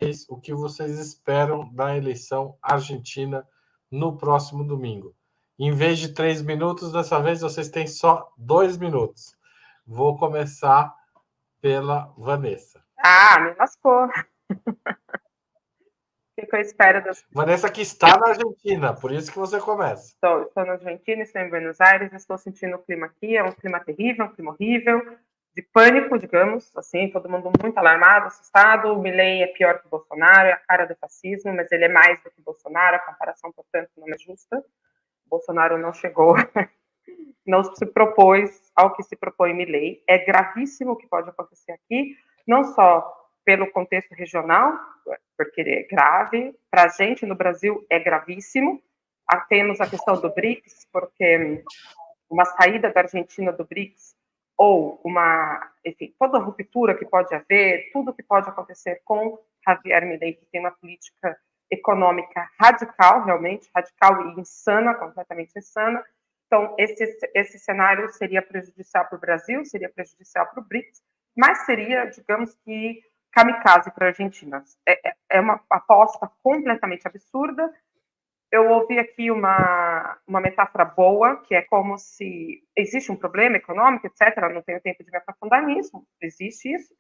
vocês o que vocês esperam da eleição argentina no próximo domingo. Em vez de 3 minutos, dessa vez vocês têm só 2 minutos. Vou começar pela Vanessa. Me lascou. O que eu espero das... Vanessa, que está na Argentina, por isso que você começa. Estou na Argentina, estou em Buenos Aires, estou sentindo o clima aqui, é um clima terrível, um clima horrível, de pânico, digamos, assim, todo mundo muito alarmado, assustado. O Milei é pior que o Bolsonaro, é a cara do fascismo, mas ele é mais do que o Bolsonaro, a comparação, portanto, não é justa. O Bolsonaro não chegou, não se propôs ao que se propõe Milei. É gravíssimo o que pode acontecer aqui, não só pelo contexto regional, porque ele é grave, para a gente no Brasil é gravíssimo. Temos a questão do BRICS, porque uma saída da Argentina do BRICS, ou enfim, toda a ruptura que pode haver, tudo que pode acontecer com Javier Milei, que tem uma política econômica radical, realmente radical e insana, completamente insana. Então, esse cenário seria prejudicial para o Brasil, seria prejudicial para o BRICS, mas seria, digamos que, kamikaze para a Argentina. É uma aposta completamente absurda. Eu ouvi aqui uma metáfora boa, que é como se existe um problema econômico, etc. Eu não tenho tempo de me aprofundar nisso, existe isso.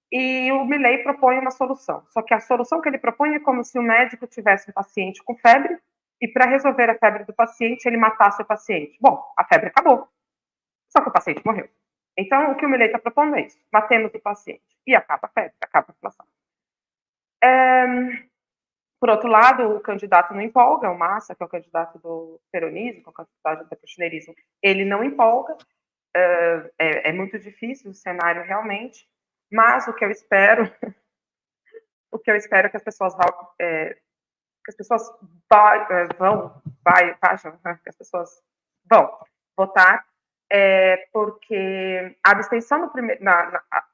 E o Milei propõe uma solução. Só que a solução que ele propõe é como se o médico tivesse um paciente com febre e, para resolver a febre do paciente, ele matasse o paciente. Bom, a febre acabou, só que o paciente morreu. Então, o que o Milei está propondo é isso: matemos o paciente. E acaba a febre, acaba a inflação. Por outro lado, o candidato não empolga, o Massa, que é o candidato do peronismo, que é o candidato do kirchnerismo, ele não empolga. É muito difícil o cenário realmente, mas o que eu espero é que as pessoas vão votar, porque a abstenção no primeiro,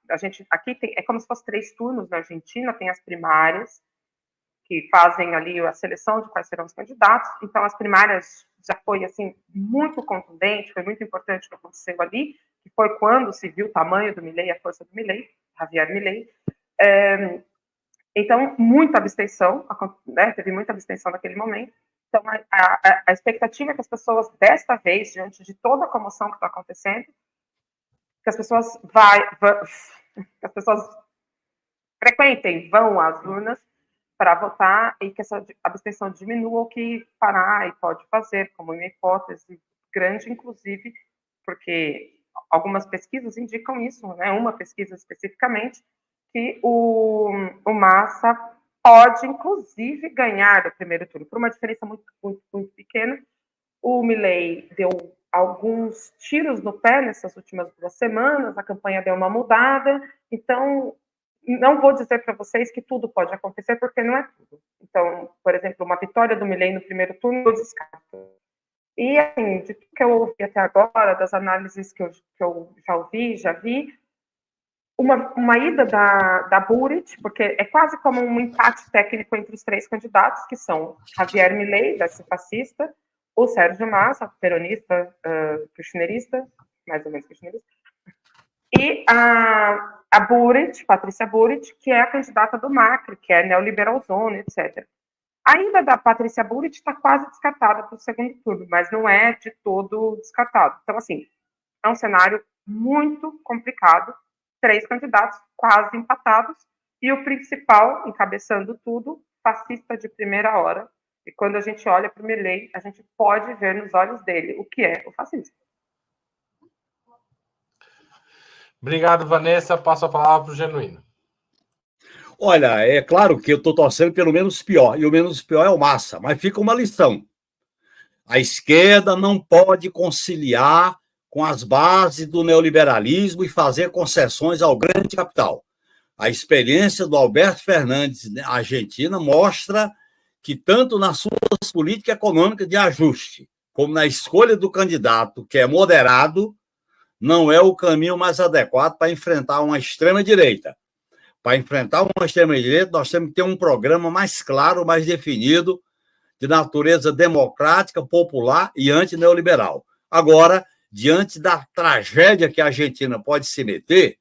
a gente aqui é como se fosse 3 turnos na Argentina, tem as primárias que fazem ali a seleção de quais serão os candidatos. Então, as primárias já foi assim muito contundente, foi muito importante o que aconteceu ali, que foi quando se viu o tamanho do Milei, a força do Milei, Javier Milei. Então, muita abstenção, né? Teve muita abstenção naquele momento. Então, a expectativa é que as pessoas, desta vez, diante de toda a comoção que está acontecendo, que as pessoas frequentem, vão às urnas para votar e que essa abstenção diminua, o que fará e pode fazer, como uma hipótese grande, inclusive, porque algumas pesquisas indicam isso, né? Uma pesquisa especificamente, que o Massa pode, inclusive, ganhar o primeiro turno, por uma diferença muito, muito, muito pequena. O Milei deu alguns tiros no pé nessas últimas 2 semanas, a campanha deu uma mudada, então não vou dizer para vocês que tudo pode acontecer, porque não é tudo. Então, por exemplo, uma vitória do Milei no primeiro turno, eu descarto. E, assim, de tudo que eu ouvi até agora, das análises que eu já vi, uma ida da Buric, porque é quase como um empate técnico entre os 3 candidatos, que são Javier Milei, desse fascista, o Sérgio Massa, peronista, kirchnerista, mais ou menos kirchnerista, e a Buric, Patrícia Buric, que é a candidata do Macri, que é neoliberalzona, etc. A ida da Patrícia Buric está quase descartada para o segundo turno, mas não é de todo descartado. Então, assim, é um cenário muito complicado, 3 candidatos quase empatados, e o principal, encabeçando tudo, fascista de primeira hora. E quando a gente olha para o Milei, a gente pode ver nos olhos dele o que é o fascismo. Obrigado, Vanessa. Passo a palavra para o Genuíno. Olha, é claro que eu estou torcendo pelo menos pior, e o menos pior é o Massa, mas fica uma lição. A esquerda não pode conciliar com as bases do neoliberalismo e fazer concessões ao grande capital. A experiência do Alberto Fernandes na Argentina mostra que tanto nas suas políticas econômicas de ajuste, como na escolha do candidato que é moderado, não é o caminho mais adequado para enfrentar uma extrema-direita. Para enfrentar uma extrema-direita, nós temos que ter um programa mais claro, mais definido, de natureza democrática, popular e antineoliberal. Agora, diante da tragédia que a Argentina pode se meter,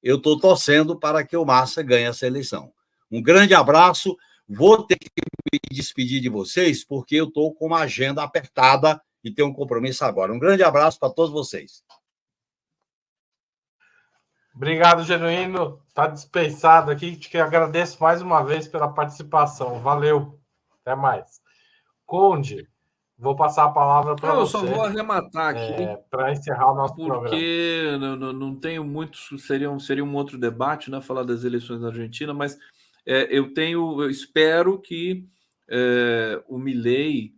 eu estou torcendo para que o Massa ganhe essa eleição. Um grande abraço. Vou ter que me despedir de vocês, porque eu estou com uma agenda apertada e tenho um compromisso agora. Um grande abraço para todos vocês. Obrigado, Genuíno. Está dispensado aqui. Te agradeço mais uma vez pela participação. Valeu. Até mais. Conde, vou passar a palavra para você. Eu só vou arrematar aqui. Para encerrar o nosso programa. Porque não tenho muito. Seria um outro debate, né? Falar das eleições na Argentina, mas eu espero que o Milei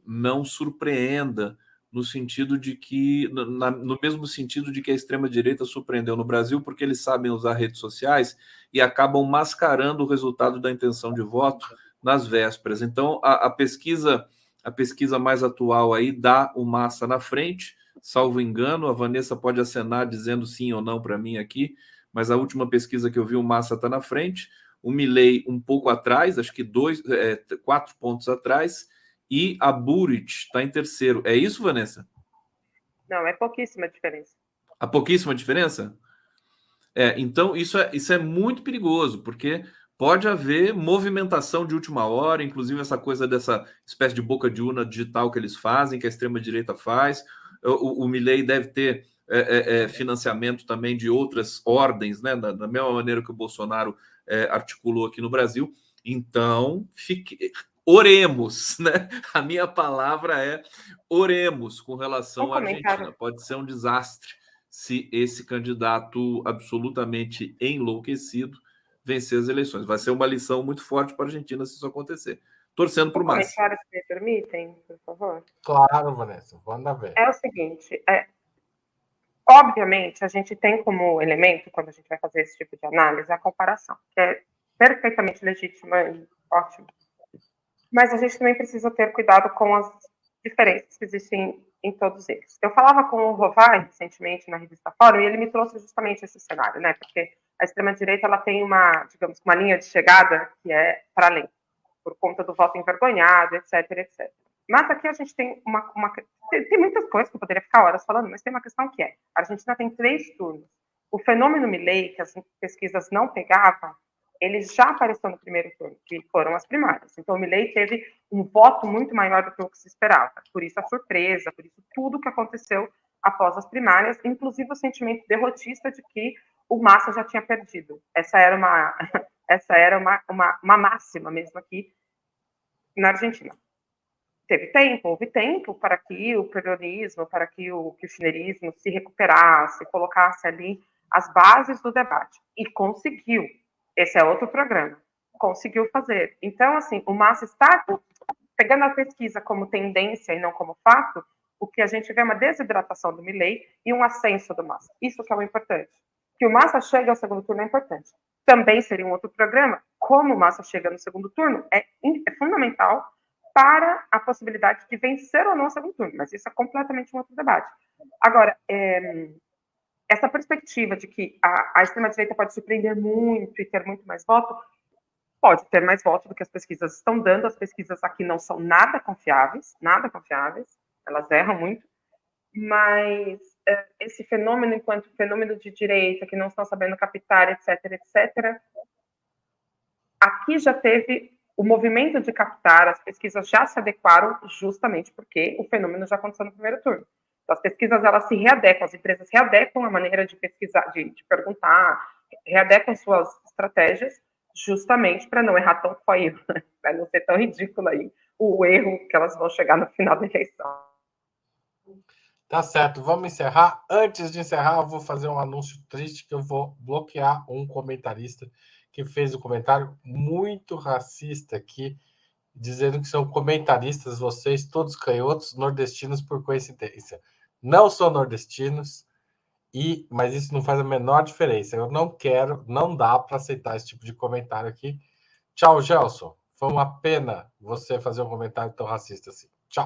não surpreenda, no sentido de que, no mesmo sentido de que a extrema-direita surpreendeu no Brasil, porque eles sabem usar redes sociais e acabam mascarando o resultado da intenção de voto nas vésperas. Então, a pesquisa mais atual aí dá o Massa na frente, salvo engano. A Vanessa pode acenar dizendo sim ou não para mim aqui, mas a última pesquisa que eu vi, o Massa está na frente, o Milei um pouco atrás, acho que 4 pontos atrás, e a Buric está em terceiro. É isso, Vanessa? Não, é pouquíssima diferença. A pouquíssima diferença? Então, isso é muito perigoso, porque pode haver movimentação de última hora, inclusive essa coisa dessa espécie de boca de urna digital que eles fazem, que a extrema-direita faz. O Milei deve ter financiamento também de outras ordens, né? Da mesma maneira que o Bolsonaro articulou aqui no Brasil. Então, oremos, né? A minha palavra é oremos com relação à Argentina. Pode ser um desastre se esse candidato absolutamente enlouquecido vencer as eleições. Vai ser uma lição muito forte para a Argentina se isso acontecer. Torcendo por mais. Comentários que me permitem, por favor? Claro, Vanessa. Manda ver. É o seguinte, obviamente, a gente tem como elemento, quando a gente vai fazer esse tipo de análise, a comparação, que é perfeitamente legítima e ótima. Mas a gente também precisa ter cuidado com as diferenças que existem em todos eles. Eu falava com o Rovai recentemente na revista Fórum, e ele me trouxe justamente esse cenário, né? Porque a extrema-direita ela tem uma linha de chegada que é para além, por conta do voto envergonhado, etc, etc. Mas aqui a gente tem tem muitas coisas que eu poderia ficar horas falando, mas tem uma questão que a Argentina tem 3 turnos. O fenômeno Milei, que as pesquisas não pegavam, ele já apareceu no primeiro turno, que foram as primárias. Então, o Milei teve um voto muito maior do que o que se esperava. Por isso a surpresa, por isso tudo que aconteceu após as primárias, inclusive o sentimento derrotista de que o Massa já tinha perdido. Essa era uma máxima mesmo aqui na Argentina. Houve tempo para que o peronismo, para que o kirchnerismo se recuperasse, colocasse ali as bases do debate. E conseguiu. Esse é outro programa. Conseguiu fazer. Então, assim, o Massa está pegando a pesquisa como tendência e não como fato, o que a gente vê é uma desidratação do Milei e um ascenso do Massa. Isso que é o importante. Que o Massa chegue ao segundo turno é importante. Também seria um outro programa. Como o Massa chega no segundo turno é fundamental para a possibilidade de vencer ou não o segundo turno. Mas isso é completamente um outro debate. Agora, essa perspectiva de que a extrema-direita pode surpreender muito e ter muito mais voto, pode ter mais voto do que as pesquisas estão dando. As pesquisas aqui não são nada confiáveis, elas erram muito, mas esse fenômeno, enquanto fenômeno de direita, que não estão sabendo captar, etc, etc, aqui já teve o movimento de captar, as pesquisas já se adequaram justamente porque o fenômeno já aconteceu no primeiro turno. Então, as pesquisas, elas se readequam, as empresas readequam a maneira de pesquisar, de perguntar, readequam suas estratégias justamente para não errar tão feio, para não ser tão ridículo aí o erro que elas vão chegar no final da eleição. Tá certo, vamos encerrar. Antes de encerrar, eu vou fazer um anúncio triste, que eu vou bloquear um comentarista que fez um comentário muito racista aqui, dizendo que são comentaristas, vocês, todos canhotos, nordestinos por coincidência. Não são nordestinos, mas isso não faz a menor diferença. Eu não quero, não dá para aceitar esse tipo de comentário aqui. Tchau, Gelson. Foi uma pena você fazer um comentário tão racista assim.